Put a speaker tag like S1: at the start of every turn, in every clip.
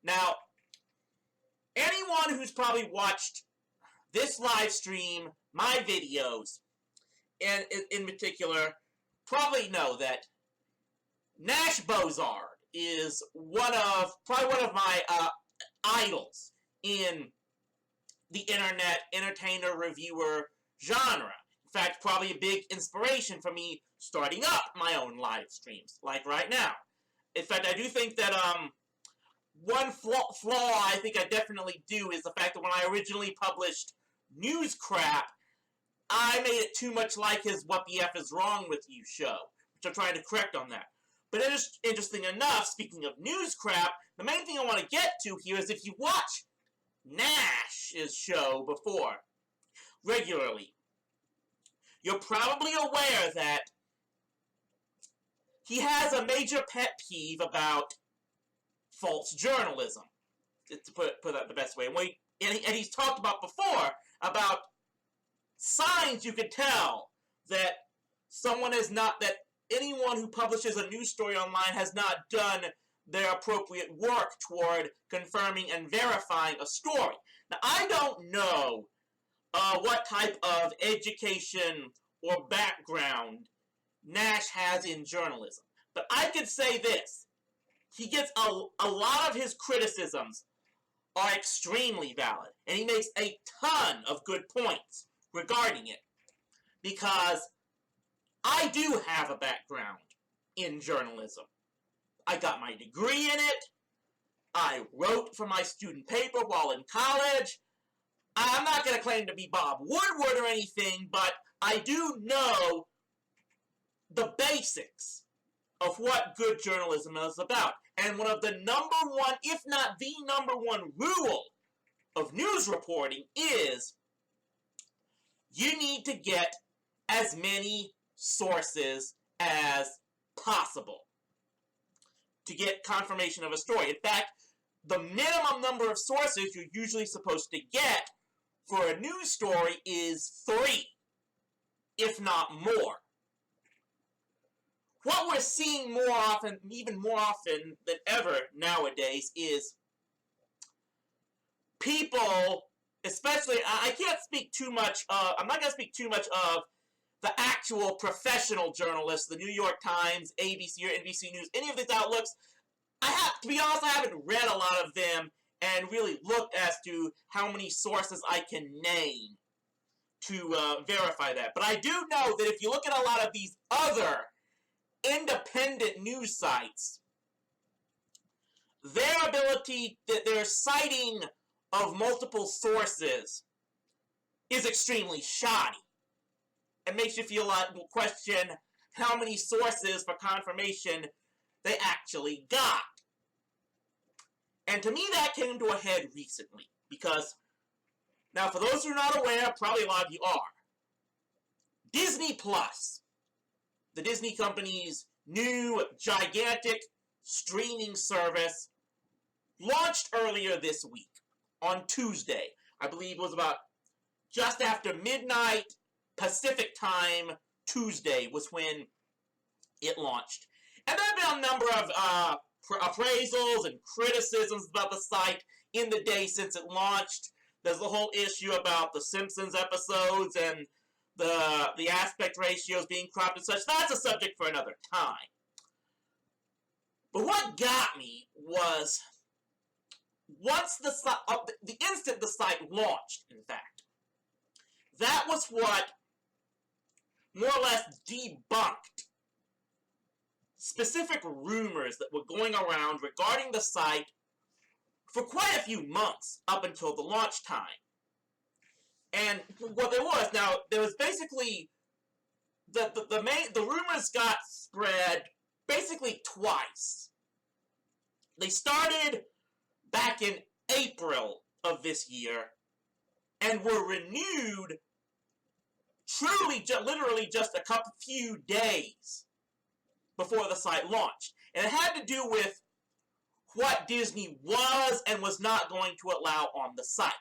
S1: Now, anyone who's probably watched this live stream, my videos, and in particular, probably know that Nash Bozard is probably one of my idols in the internet entertainer reviewer genre. In fact, probably a big inspiration for me starting up my own live streams, like right now. In fact, I do think that one flaw I think I definitely do is the fact that when I originally published News Crap, I made it too much like his What the F is Wrong with You show, which I'm trying to correct on that. But interesting enough, speaking of News Crap, the main thing I want to get to here is if you watch Nash's show before, regularly, you're probably aware that he has a major pet peeve about false journalism, to put that the best way. And he's talked about before about signs you could tell that anyone who publishes a news story online has not done their appropriate work toward confirming and verifying a story. Now, I don't know what type of education or background Nash has in journalism, but I could say this. He gets a lot of his criticisms are extremely valid, and he makes a ton of good points regarding it, because I do have a background in journalism. I got my degree in it. I wrote for my student paper while in college. I'm not going to claim to be Bob Woodward or anything, but I do know the basics of what good journalism is about. And one of the number one, if not the number one rule of news reporting is you need to get as many sources as possible to get confirmation of a story. In fact, the minimum number of sources you're usually supposed to get for a news story is 3, if not more. What we're seeing more often, even more often than ever nowadays, is people, especially, I'm not going to speak too much of the actual professional journalists, the New York Times, ABC, or NBC News, any of these outlooks. To be honest, I haven't read a lot of them and really looked as to how many sources I can name to verify that. But I do know that if you look at a lot of these other independent news sites, their citing of multiple sources is extremely shoddy. It makes you question how many sources for confirmation they actually got. And to me, that came to a head recently. Because, now for those who are not aware, probably a lot of you are, Disney Plus, the Disney company's new, gigantic streaming service, launched earlier this week, on Tuesday. I believe it was about just after midnight Pacific time. Tuesday was when it launched. And there have been a number of appraisals and criticisms about the site in the day since it launched. There's the whole issue about the Simpsons episodes and the aspect ratios being cropped and such. That's a subject for another time. But what got me was, once the instant the site launched, in fact, that was what more or less debunked specific rumors that were going around regarding the site for quite a few months up until the launch time. And what there was basically, the rumors got spread basically twice. They started back in April of this year and were renewed literally just a few days before the site launched. And it had to do with what Disney was and was not going to allow on the site.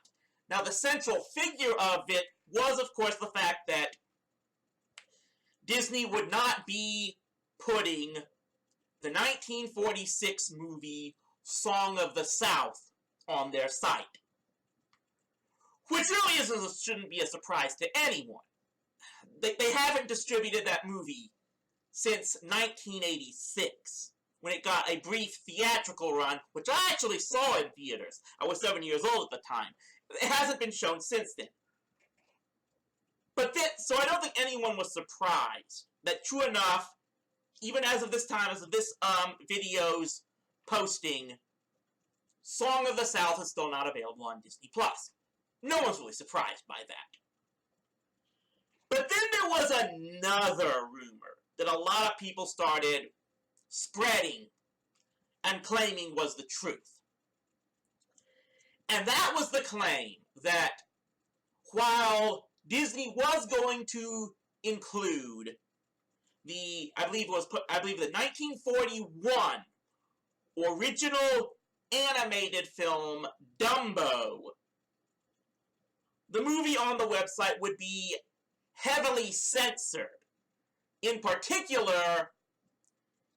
S1: Now, the central figure of it was, of course, the fact that Disney would not be putting the 1946 movie Song of the South on their site. Which really shouldn't be a surprise to anyone. They haven't distributed that movie since 1986, when it got a brief theatrical run, which I actually saw in theaters. I was 7 years old at the time. It hasn't been shown since then. But then, so I don't think anyone was surprised that, true enough, even as of this time, as of this video's posting, Song of the South is still not available on Disney+. No one's really surprised by that. But then there was another rumor that a lot of people started spreading and claiming was the truth. And that was the claim that while Disney was going to include the, I believe the 1941 original animated film Dumbo, the movie on the website would be heavily censored. In particular,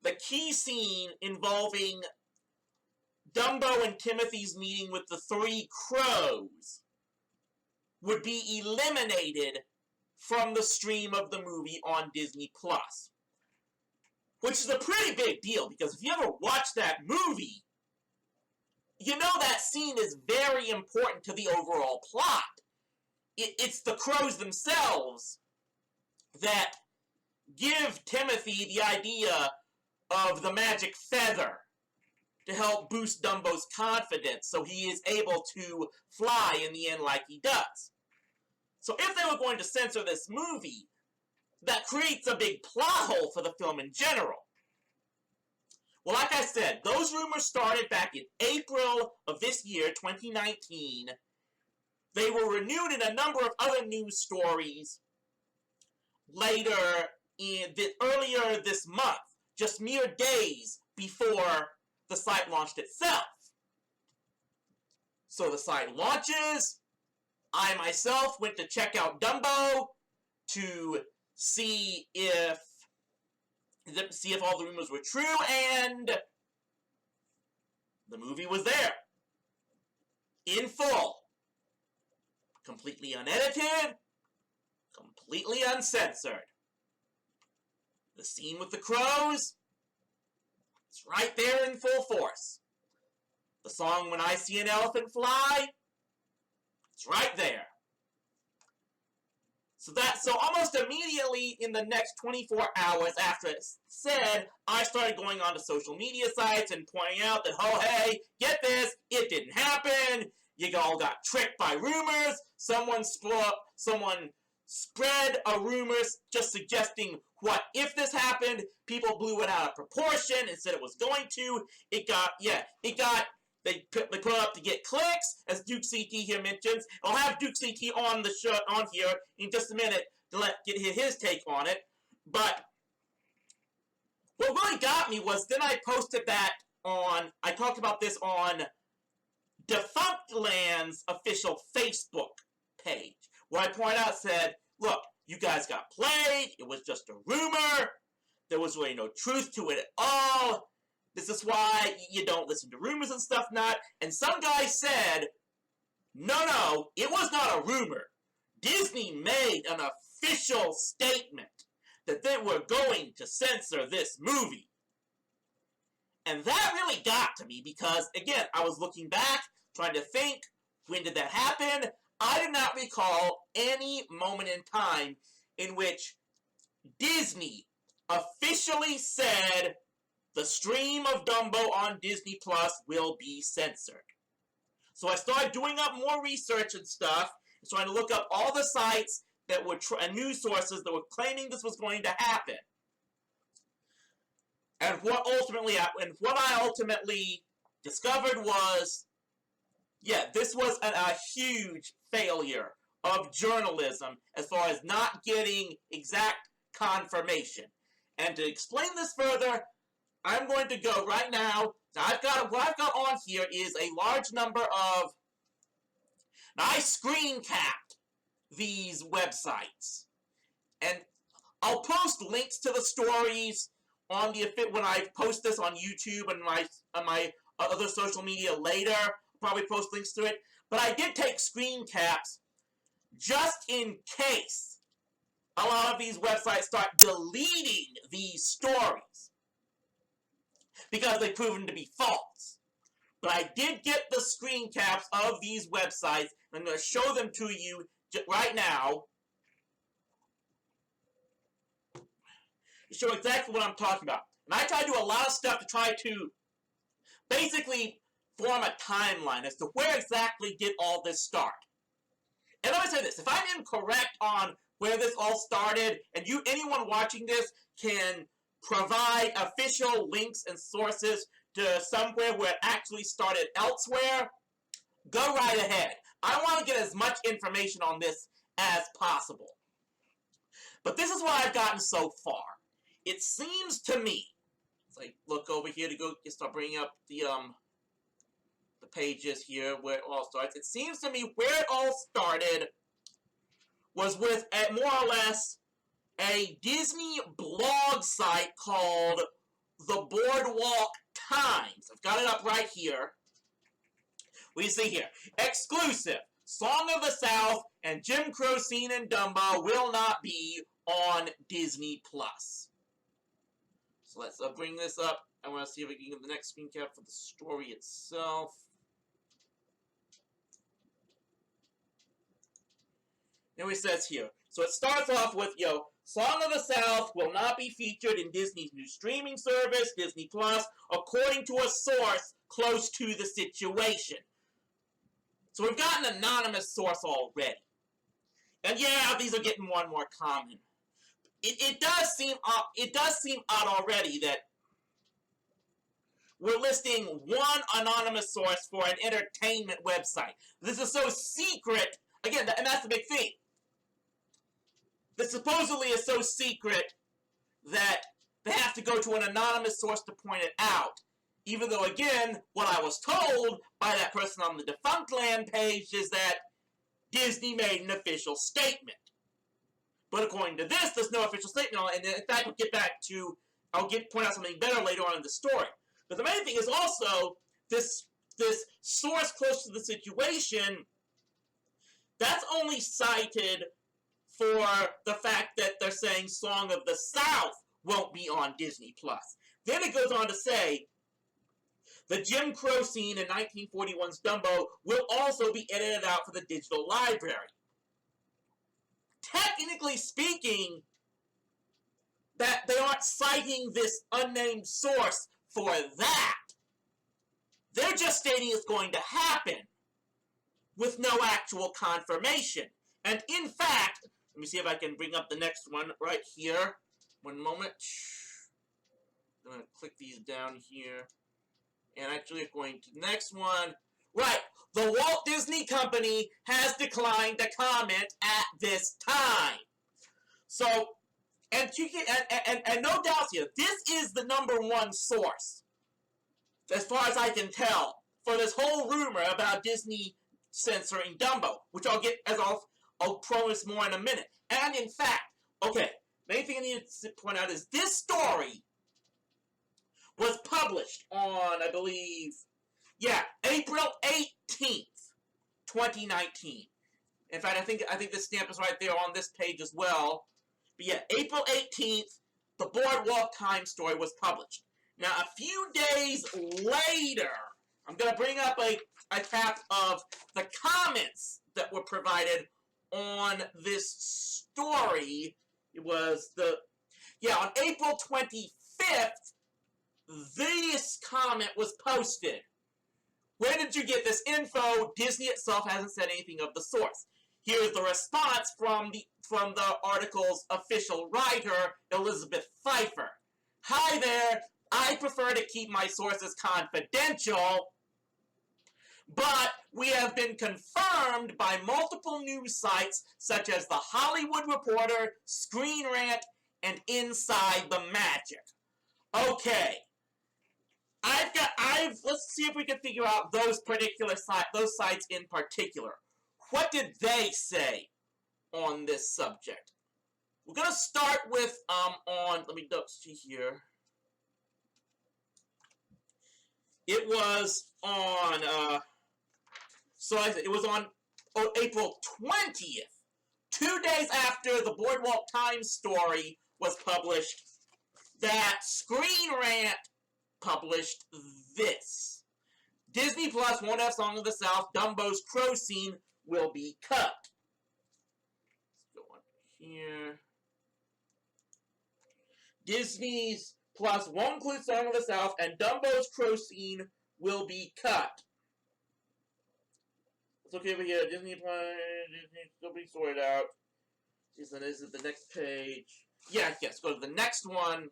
S1: the key scene involving Dumbo and Timothy's meeting with the three crows would be eliminated from the stream of the movie on Disney+. Which is a pretty big deal, because if you ever watch that movie, you know that scene is very important to the overall plot. It's the crows themselves that give Timothy the idea of the magic feather to help boost Dumbo's confidence so he is able to fly in the end like he does. So if they were going to censor this movie, that creates a big plot hole for the film in general. Well, like I said, those rumors started back in April of this year, 2019. They were renewed in a number of other news stories earlier this month, just mere days before the site launched itself. So the site launches. I myself went to check out Dumbo to see if all the rumors were true, and the movie was there. In full. Completely unedited, completely uncensored. The scene with the crows, it's right there in full force. The song When I See an Elephant Fly, it's right there. So almost immediately in the next 24 hours after it's said, I started going onto social media sites and pointing out that, oh hey, get this, it didn't happen. You all got tricked by rumors. Someone spread a rumor just suggesting what if this happened. People blew it out of proportion and said it was going to. They put it up to get clicks, as Duke CT here mentions. I'll have Duke CT on the show on here in just a minute to get his take on it. But what really got me was then I posted that I talked about this on Defunct Land's official Facebook page, where I pointed out, said, look, you guys got played, it was just a rumor, there was really no truth to it at all, this is why you don't listen to rumors and stuff not, and some guy said, no, it was not a rumor. Disney made an official statement that they were going to censor this movie. And that really got to me because, again, I was looking back, trying to think, when did that happen? I did not recall any moment in time in which Disney officially said the stream of Dumbo on Disney Plus will be censored. So I started doing up more research and stuff, trying to look up all the sites that were news sources that were claiming this was going to happen. And what I ultimately discovered was, this was a huge failure of journalism as far as not getting exact confirmation. And to explain this further, I'm going to go right now. What I've got on here is a large number of. Now, I screen capped these websites, and I'll post links to the stories when I post this on YouTube and my other social media later. I'll probably post links to it. But I did take screen caps just in case a lot of these websites start deleting these stories because they've proven to be false. But I did get the screen caps of these websites. I'm going to show them to you right now to show exactly what I'm talking about. And I try to do a lot of stuff to try to basically form a timeline as to where exactly did all this start. And let me say this, if I'm incorrect on where this all started, and anyone watching this can provide official links and sources to somewhere where it actually started elsewhere, go right ahead. I want to get as much information on this as possible. But this is what I've gotten so far. It seems to me, as I look over here to go start bringing up the pages here where it all starts, it seems to me where it all started was with more or less a Disney blog site called the Boardwalk Times. I've got it up right here. We see here, exclusive, Song of the South and Jim Crow Scene in Dumbo will not be on Disney+. So let's bring this up. I want to see if we can get the next screen cap for the story itself. Now it says here, so it starts off with, Song of the South will not be featured in Disney's new streaming service, Disney+, according to a source close to the situation. So we've got an anonymous source already. And yeah, these are getting more and more common. It does seem odd already that we're listing one anonymous source for an entertainment website. This is so secret. Again, and that's the big thing. This supposedly is so secret that they have to go to an anonymous source to point it out. Even though, again, what I was told by that person on the Defunctland page is that Disney made an official statement. But according to this, there's no official statement on it. And in fact, I'll point out something better later on in the story. But the main thing is also, this source close to the situation, that's only cited for the fact that they're saying Song of the South won't be on Disney+. Then it goes on to say, the Jim Crow scene in 1941's Dumbo will also be edited out for the digital library. Technically speaking, that they aren't citing this unnamed source for that. They're just stating it's going to happen with no actual confirmation. And in fact, let me see if I can bring up the next one right here. One moment. I'm going to click these down here. And actually going to the next one. Right. The Walt Disney Company has declined to comment at this time. So, and no doubt here, this is the #1 source, as far as I can tell, for this whole rumor about Disney censoring Dumbo, which I'll get, as I'll promise more in a minute. And in fact, okay, the main thing I need to point out is this story was published on, I believe, April 18th, 2019. In fact, I think the stamp is right there on this page as well. But yeah, April 18th, the Boardwalk Times story was published. Now, a few days later, I'm going to bring up a cap of the comments that were provided on this story. It was on April 25th, this comment was posted. Where did you get this info? Disney itself hasn't said anything of the source. Here's the response from the article's official writer, Elizabeth Pfeiffer. Hi there. I prefer to keep my sources confidential, but we have been confirmed by multiple news sites such as The Hollywood Reporter, Screen Rant, and Inside the Magic. Okay. Let's see if we can figure out those sites in particular. What did they say on this subject? We're going to start with, let me see here. It was on, it was on April 20th, 2 days after the Boardwalk Times story was published, that Screen Rant published this. Disney Plus won't have Song of the South. Dumbo's crow scene will be cut. Let's go on here. Disney's Plus won't include Song of the South, and Dumbo's crow scene will be cut. Let's look over here. Disney Plus, Disney still be sorted out. Is it the next page? Yes, go to the next one.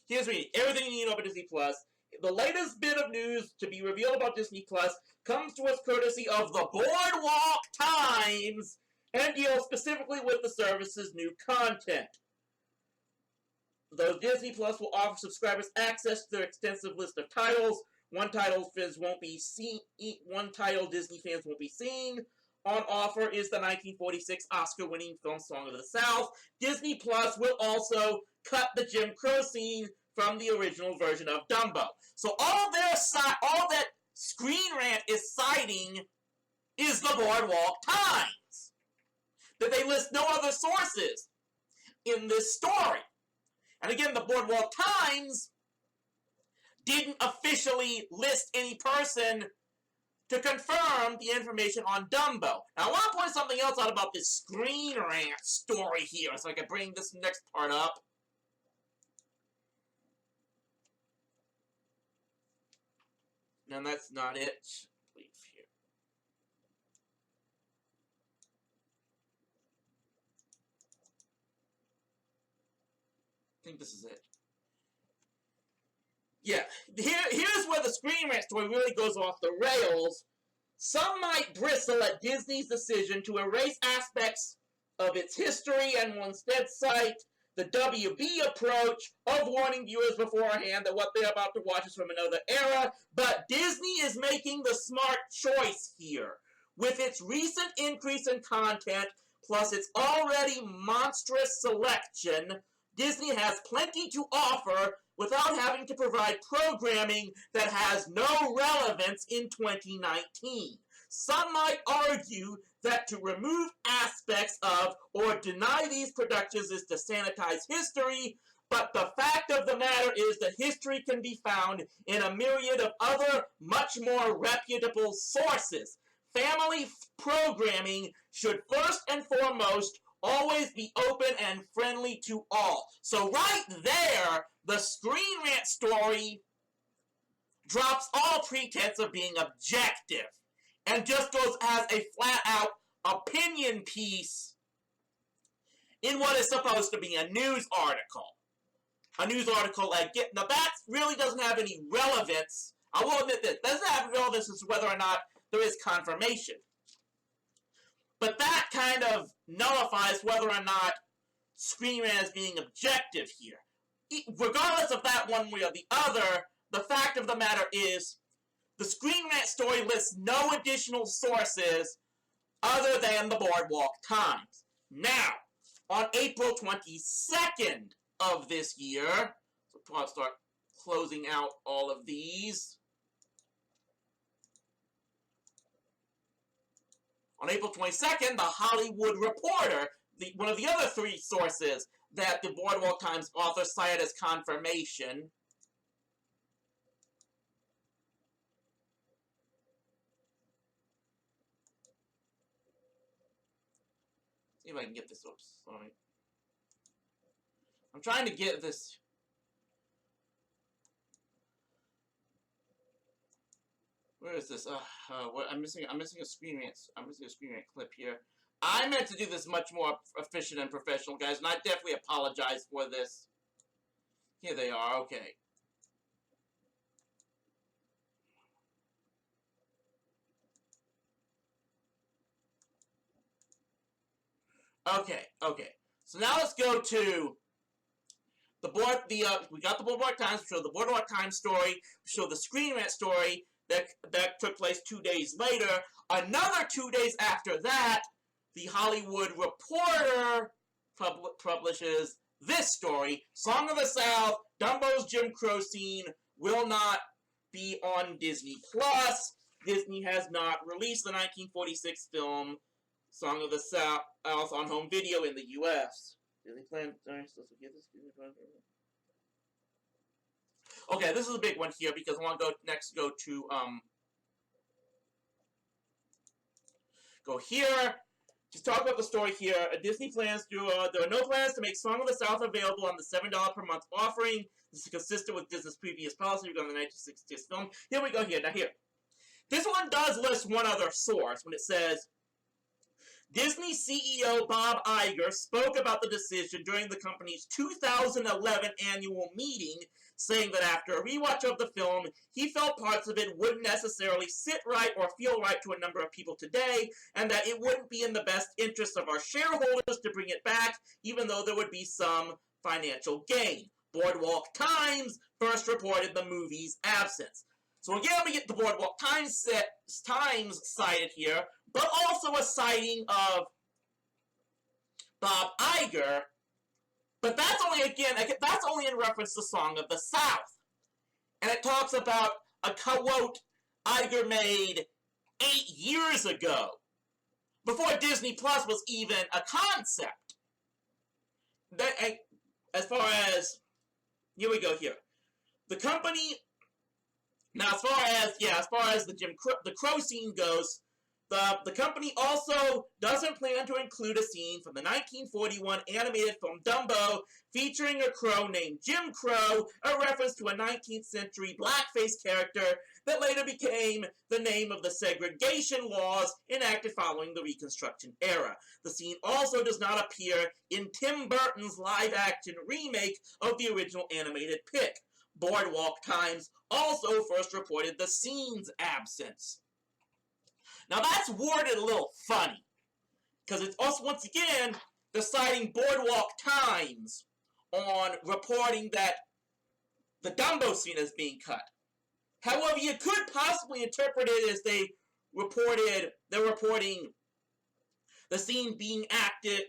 S1: Here's me. Everything you need to know about Disney Plus. The latest bit of news to be revealed about Disney Plus comes to us courtesy of the Boardwalk Times and deals specifically with the service's new content. Though Disney Plus will offer subscribers access to their extensive list of titles, one title Disney fans won't be seeing on offer is the 1946 Oscar-winning film Song of the South. Disney Plus will also cut the Jim Crow scene from the original version of Dumbo. So all that Screen Rant is citing is the Boardwalk Times. That they list no other sources in this story. And again, the Boardwalk Times didn't officially list any person to confirm the information on Dumbo. Now, I want to point something else out about this Screen Rant story here, so I can bring this next part up. No, that's not it. Leave here. I think this is it. Yeah, here's where the Screen Rant story really goes off the rails. Some might bristle at Disney's decision to erase aspects of its history and will instead cite the WB approach of warning viewers beforehand that what they're about to watch is from another era, but Disney is making the smart choice here. With its recent increase in content, plus its already monstrous selection, Disney has plenty to offer without having to provide programming that has no relevance in 2019. Some might argue that to remove aspects of or deny these productions is to sanitize history, but the fact of the matter is that history can be found in a myriad of other, much more reputable sources. Family programming should first and foremost always be open and friendly to all. So right there, the Screen Rant story drops all pretense of being objective and just goes as a flat-out opinion piece in what is supposed to be a news article. A news article again. Now that really doesn't have any relevance. I will admit this. Doesn't have relevance as to whether or not there is confirmation. But that kind of nullifies whether or not Screen Rant is being objective here. Regardless of that one way or the other, the fact of the matter is the Screen Rant story lists no additional sources other than the Boardwalk Times. Now, on April 22nd of this year, so I'll start closing out all of these. On April 22nd, the Hollywood Reporter, one of the other three sources that the Boardwalk Times author cited as confirmation, see if I can get this. Oops, sorry. I'm trying to get this. Where is this? I'm missing a Screen Rant. I'm missing a Screen Rant clip here. I meant to do this much more efficient and professional, guys, and I definitely apologize for this. Here they are. Okay. Okay. So now let's go to the board. We got the Boardwalk Times. We showed the Boardwalk Times story. We showed the Screen Rant story that took place 2 days later. Another 2 days after that, the Hollywood Reporter publishes this story: Song of the South, Dumbo's Jim Crow scene will not be on Disney Plus. Disney has not released the 1946 film Song of the South on home video in the U.S. Disney plans. Okay, this is a big one here because I want to go here. Just talk about the story here. Disney plans to, there are no plans to make Song of the South available on the $7 per month offering. This is consistent with Disney's previous policy regarding the 1960s film. Here we go here. Now here. This one does list one other source when it says, Disney CEO Bob Iger spoke about the decision during the company's 2011 annual meeting, saying that after a rewatch of the film, he felt parts of it wouldn't necessarily sit right or feel right to a number of people today, and that it wouldn't be in the best interest of our shareholders to bring it back, even though there would be some financial gain. Boardwalk Times first reported the movie's absence. So again, we get the Boardwalk Times cited here, but also a citing of Bob Iger, but that's only in reference to Song of the South. And it talks about a quote Iger made 8 years ago, before Disney Plus was even a concept. As far as, here we go here. The company, now as far as the crow scene goes, the company also doesn't plan to include a scene from the 1941 animated film Dumbo featuring a crow named Jim Crow, a reference to a 19th century blackface character that later became the name of the segregation laws enacted following the Reconstruction era. The scene also does not appear in Tim Burton's live-action remake of the original animated Pick. Boardwalk Times also first reported the scene's absence. Now that's worded a little funny, because it's also, once again, they're citing Boardwalk Times on reporting that the Dumbo scene is being cut. However, you could possibly interpret it as they're reporting the scene being absent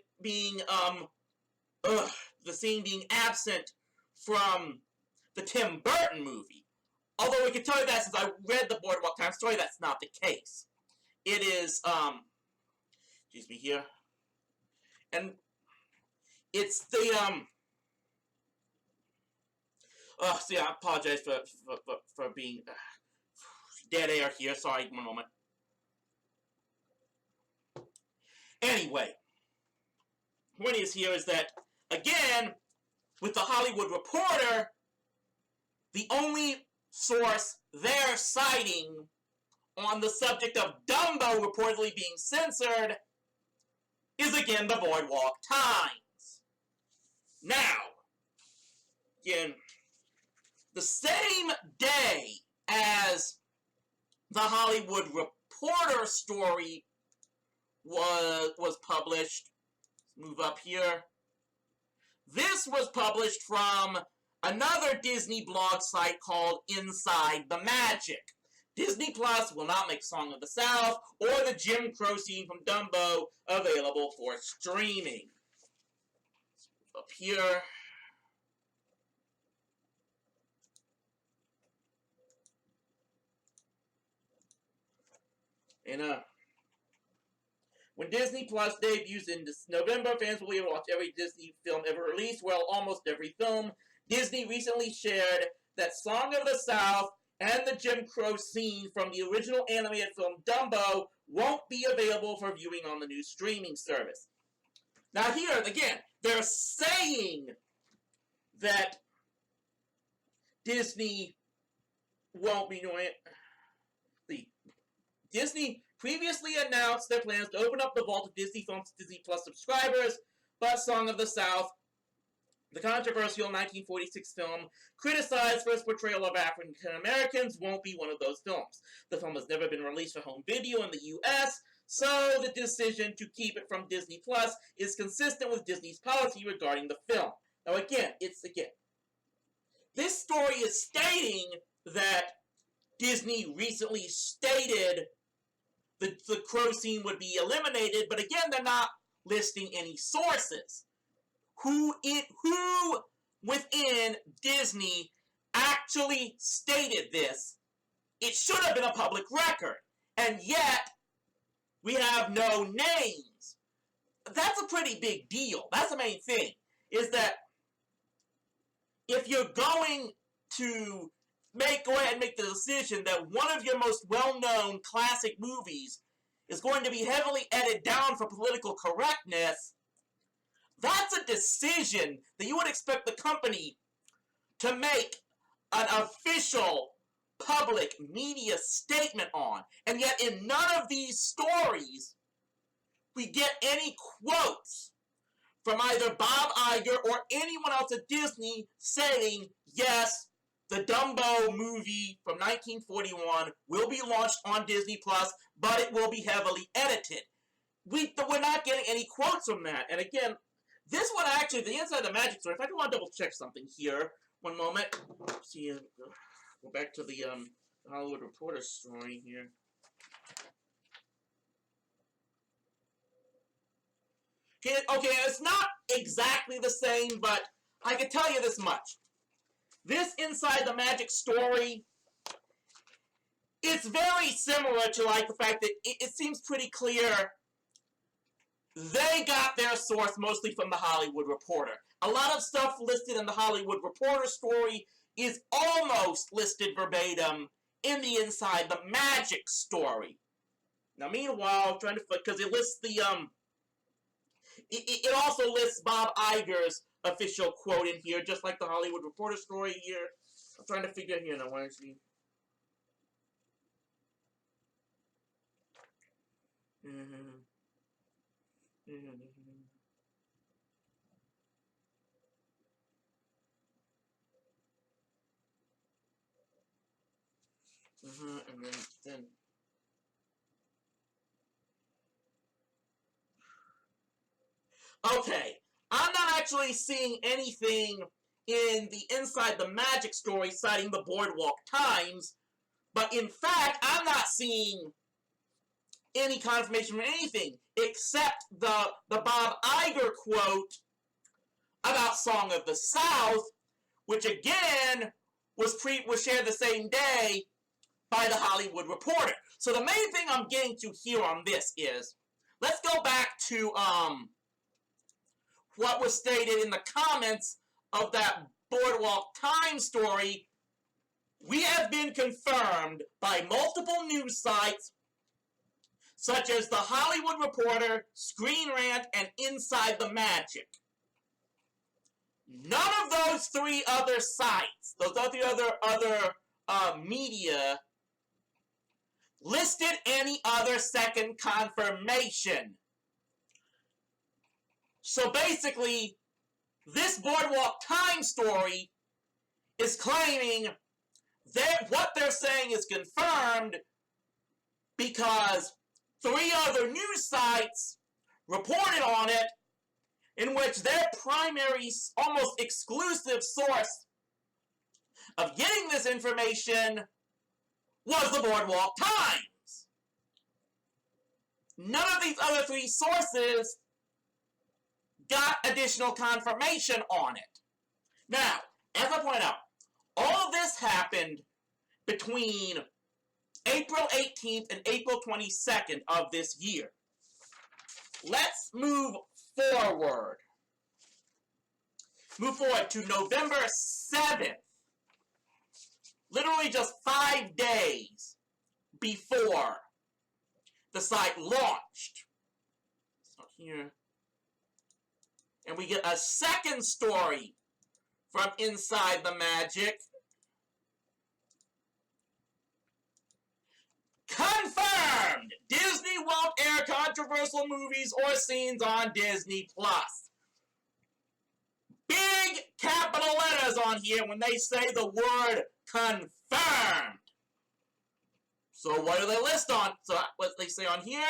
S1: from the Tim Burton movie. Although we can tell you that since I read the Boardwalk Times story, that's not the case. It is, excuse me here, and it's the, see, I apologize for being dead air here, sorry, one moment. Anyway, point is here is that, again, with the Hollywood Reporter, the only source they're citing on the subject of Dumbo reportedly being censored is again the Boardwalk Times. Now, again, the same day as the Hollywood Reporter story was published, let's move up here, this was published from another Disney blog site called Inside the Magic. Disney Plus will not make Song of the South or the Jim Crow scene from Dumbo available for streaming. Up here. And, when Disney Plus debuts in November, fans will be able to watch every Disney film ever released. Well, almost every film. Disney recently shared that Song of the South and the Jim Crow scene from the original animated film Dumbo won't be available for viewing on the new streaming service. Now here, again, they're saying that Disney won't be doing it. Disney previously announced their plans to open up the vault of Disney films to Disney Plus subscribers, but Song of the South, the controversial 1946 film, criticized for its portrayal of African Americans, won't be one of those films. The film has never been released for home video in the U.S., so the decision to keep it from Disney Plus is consistent with Disney's policy regarding the film. Now again, this story is stating that Disney recently stated the Crow scene would be eliminated, but again, they're not listing any sources. Who within Disney actually stated this, it should have been a public record. And yet, we have no names. That's a pretty big deal. That's the main thing, is that if you're going to go ahead and make the decision that one of your most well-known classic movies is going to be heavily edited down for political correctness, that's a decision that you would expect the company to make an official public media statement on. And yet in none of these stories we get any quotes from either Bob Iger or anyone else at Disney saying, yes, the Dumbo movie from 1941 will be launched on Disney+, but it will be heavily edited. We're not getting any quotes from that. And again, this one actually, the Inside the Magic story, in fact, I want to double check something here. One moment. See, go back to the Hollywood Reporter story here. Okay, it's not exactly the same, but I can tell you this much. This Inside the Magic story, it's very similar to like the fact that it seems pretty clear they got their source mostly from the Hollywood Reporter. A lot of stuff listed in the Hollywood Reporter story is almost listed verbatim in the Inside the Magic story. Now, meanwhile, trying to, because it lists the, it also lists Bob Iger's official quote in here, just like the Hollywood Reporter story here. I'm trying to figure here now, where is he? And then okay, I'm not actually seeing anything in the Inside the Magic story citing the Boardwalk Times, but in fact, I'm not seeing any confirmation from anything except the Bob Iger quote about Song of the South, which again was shared the same day by the Hollywood Reporter. So the main thing I'm getting to here on this is, let's go back to what was stated in the comments of that Boardwalk Times story. We have been confirmed by multiple news sites such as the Hollywood Reporter, Screen Rant, and Inside the Magic. None of those three other sites, those other media, listed any other second confirmation. So basically, this Boardwalk Times story is claiming that what they're saying is confirmed because three other news sites reported on it, in which their primary, almost exclusive source of getting this information was the Boardwalk Times. None of these other three sources got additional confirmation on it. Now, as I point out, all of this happened between April 18th and April 22nd of this year. Let's move forward. Move forward to November 7th. Literally just 5 days before the site launched. So here. And we get a second story from Inside the Magic. Confirmed! Disney won't air controversial movies or scenes on Disney+. Big capital letters on here when they say the word confirmed. So what do they list on? So what they say on here?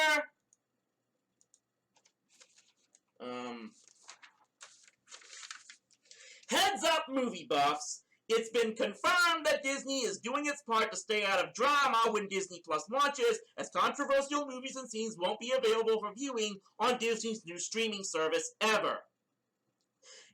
S1: Heads up, movie buffs. It's been confirmed that Disney is doing its part to stay out of drama when Disney Plus launches, as controversial movies and scenes won't be available for viewing on Disney's new streaming service ever.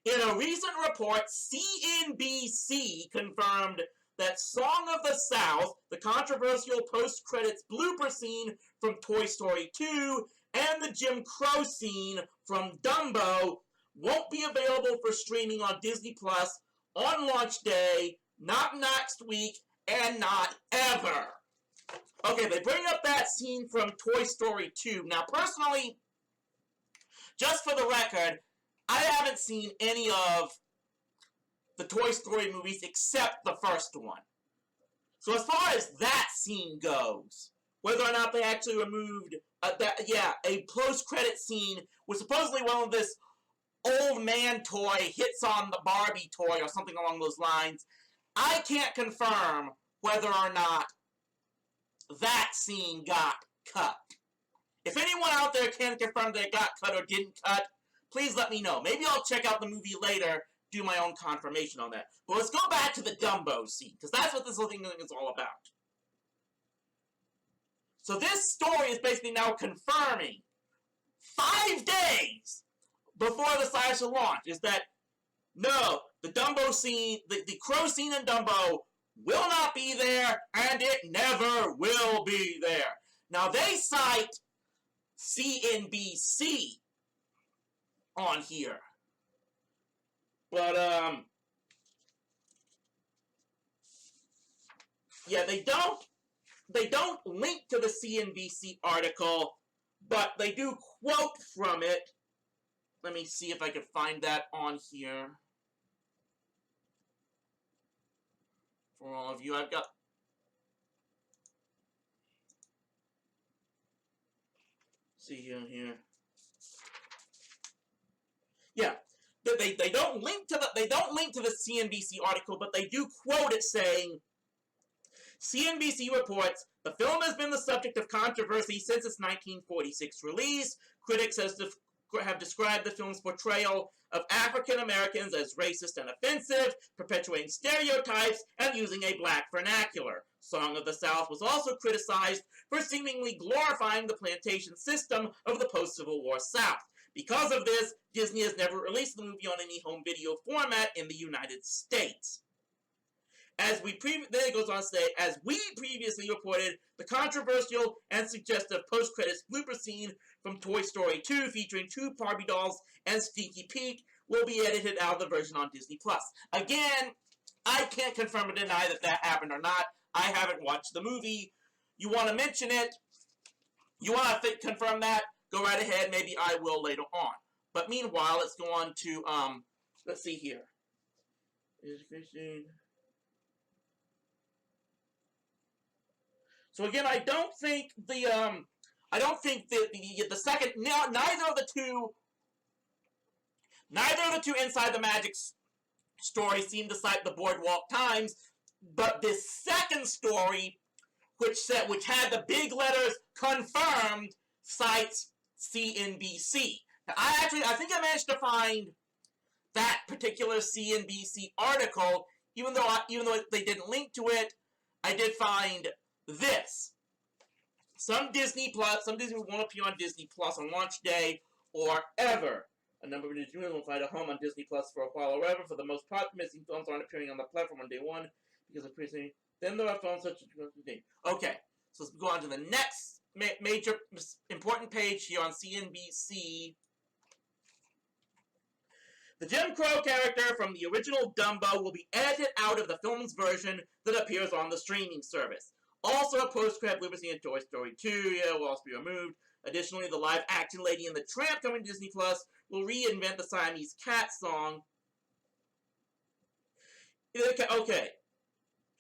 S1: In a recent report, CNBC confirmed that Song of the South, the controversial post-credits blooper scene from Toy Story 2, and the Jim Crow scene from Dumbo won't be available for streaming on Disney Plus on launch day, not next week, and not ever. Okay, they bring up that scene from Toy Story 2. Now, personally, just for the record, I haven't seen any of the Toy Story movies except the first one. So as far as that scene goes, whether or not they actually removed a post-credit scene where supposedly one of this old man toy hits on the Barbie toy or something along those lines, I can't confirm whether or not that scene got cut. If anyone out there can confirm that it got cut or didn't cut, please let me know. Maybe I'll check out the movie later, do my own confirmation on that. But let's go back to the Dumbo scene, because that's what this whole thing is all about. So this story is basically now confirming 5 days before the science will launch, is that no, the Dumbo scene, the Crow scene in Dumbo will not be there, and it never will be there. Now they cite CNBC on here, but yeah, they don't link to the CNBC article, but they do quote from it. Let me see if I can find that on here. For all of you, I've got... See here. Yeah, they don't link to the CNBC article, but they do quote it saying, CNBC reports, the film has been the subject of controversy since its 1946 release. Critics have described the film's portrayal of African Americans as racist and offensive, perpetuating stereotypes, and using a black vernacular. Song of the South was also criticized for seemingly glorifying the plantation system of the post-Civil War South. Because of this, Disney has never released the movie on any home video format in the United States. Then it goes on to say, as we previously reported, the controversial and suggestive post-credits blooper scene from Toy Story 2 featuring two Barbie dolls and Stinky Pete will be edited out of the version on Disney+. Again, I can't confirm or deny that happened or not. I haven't watched the movie. You want to mention it? You want to confirm that? Go right ahead. Maybe I will later on. But meanwhile, let's go on to, let's see here. So again, I don't think the second, neither of the two Inside the Magic stories seem to cite the Boardwalk Times, but this second story, which had the big letters confirmed, cites CNBC. Now, I think I managed to find that particular CNBC article, even though they didn't link to it. I did find this. Some Disney won't appear on Disney Plus on launch day or ever. A number of Disney will find a home on Disney Plus for a while or ever. For the most part, missing films aren't appearing on the platform on day one because of previously. Then there are films such as okay. So let's go on to the next major important page here on CNBC. The Jim Crow character from the original Dumbo will be edited out of the film's version that appears on the streaming service. Also, a post-credit blooper scene in Toy Story 2 will also be removed. Additionally, the live-action Lady and the Tramp coming to Disney Plus will reinvent the Siamese Cat song. Okay.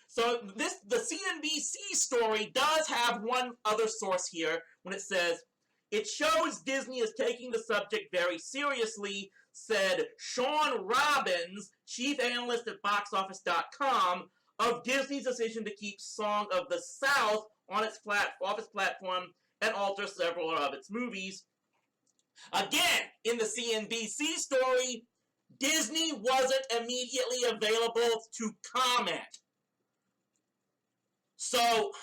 S1: So the CNBC story does have one other source here when it says, it shows Disney is taking the subject very seriously, said Sean Robbins, chief analyst at BoxOffice.com, of Disney's decision to keep Song of the South on its platform and alter several of its movies. Again, in the CNBC story, Disney wasn't immediately available to comment. So,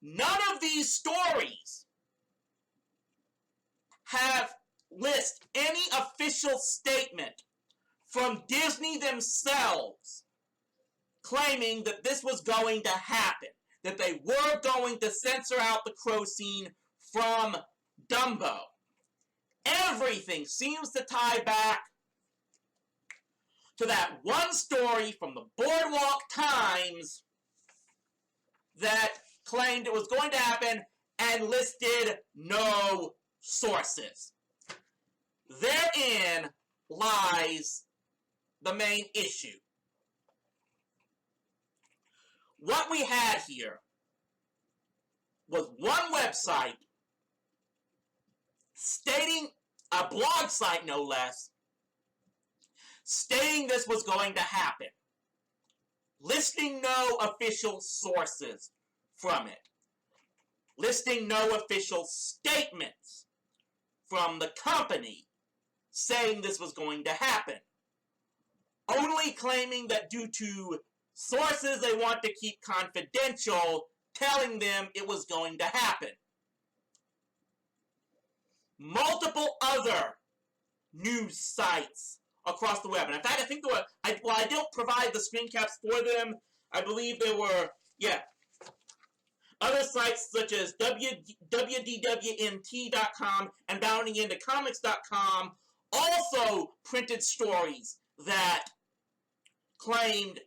S1: none of these stories list any official statement from Disney themselves claiming that this was going to happen, that they were going to censor out the crow scene from Dumbo. Everything seems to tie back to that one story from the Boardwalk Times that claimed it was going to happen and listed no sources. Therein lies the main issue. What we had here was one website stating, a blog site no less, stating this was going to happen, listing no official sources from it, listing no official statements from the company saying this was going to happen, only claiming that due to sources they want to keep confidential, telling them it was going to happen. Multiple other news sites across the web, and in fact, I think there were, I don't provide the screen caps for them. I believe there were, other sites such as WDWNT.com and BoundingIntoComics.com also printed stories that claimed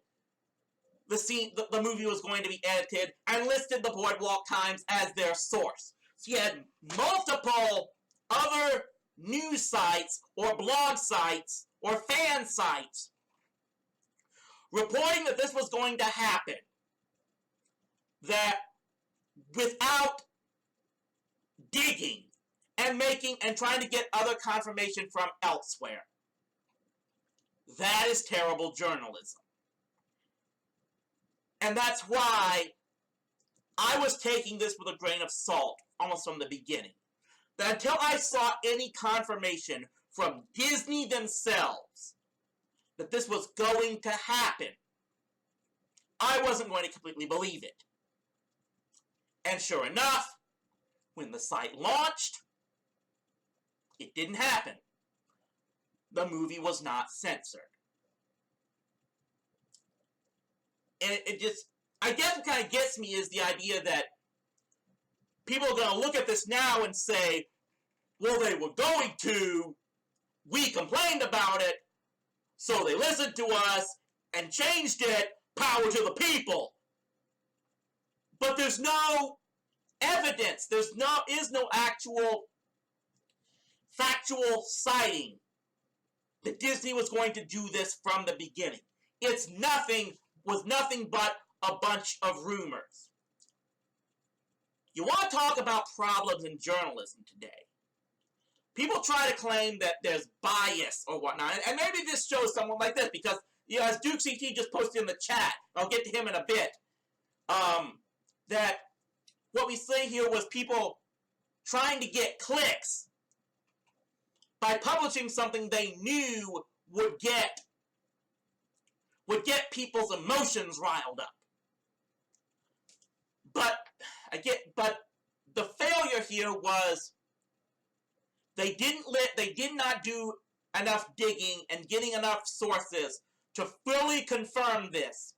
S1: the movie was going to be edited and listed the Boardwalk Times as their source. So you had multiple other news sites or blog sites or fan sites reporting that this was going to happen, that without digging and trying to get other confirmation from elsewhere. That is terrible journalism. And that's why I was taking this with a grain of salt almost from the beginning. That until I saw any confirmation from Disney themselves that this was going to happen, I wasn't going to completely believe it. And sure enough, when the site launched, it didn't happen. The movie was not censored. And it just, I guess what kind of gets me is the idea that people are going to look at this now and say, well, they were going to, we complained about it, so they listened to us and changed it, power to the people. But there's no evidence, is no actual factual citing that Disney was going to do this from the beginning. Was nothing but a bunch of rumors. You want to talk about problems in journalism today. People try to claim that there's bias or whatnot, and maybe this shows someone like this, because, as Duke CT just posted in the chat, I'll get to him in a bit, that what we say here was people trying to get clicks by publishing something they knew would get people's emotions riled up. But the failure here was they did not do enough digging and getting enough sources to fully confirm this.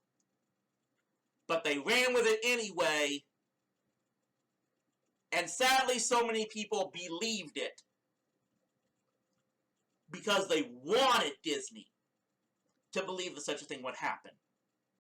S1: But they ran with it anyway, and sadly so many people believed it because they wanted Disney to believe that such a thing would happen.